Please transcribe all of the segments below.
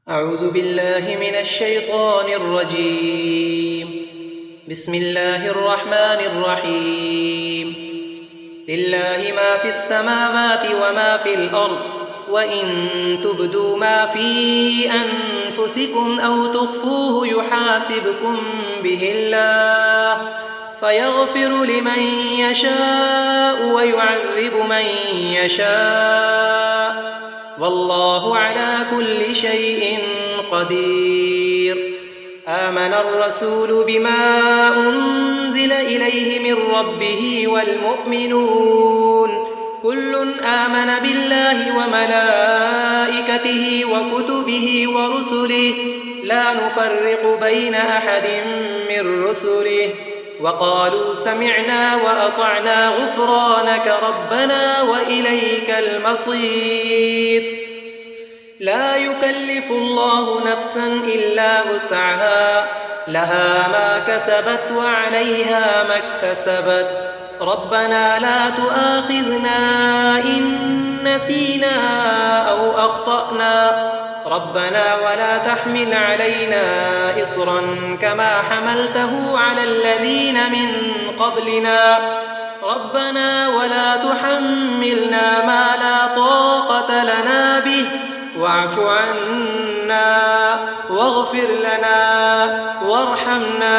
أعوذ بالله من الشيطان الرجيم. بسم الله الرحمن الرحيم. لله ما في السماوات وما في الأرض، وإن تبدوا ما في أنفسكم أو تخفوه يحاسبكم به الله، فيغفر لمن يشاء ويعذب من يشاء، والله على كل شيء قدير. آمن الرسول بما أنزل إليه من ربه والمؤمنون كل آمن بالله وملائكته وكتبه ورسله لا نفرق بين أحد من رسله، وقالوا سمعنا وأطعنا غفرانك ربنا وإليك المصير. لا يكلف الله نفسا إلا وسعها، لها ما كسبت وعليها ما اكتسبت. ربنا لا تؤاخذنا إن نسينا أو أخطأنا، ربنا ولا تحمل علينا إصرا كما حملته على الذين من قبلنا، ربنا ولا تحملنا ما لا طاقة لنا به، واعف عنا واغفر لنا وارحمنا،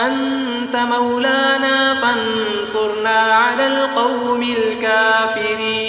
أنت مولانا فانصرنا على القوم الكافرين.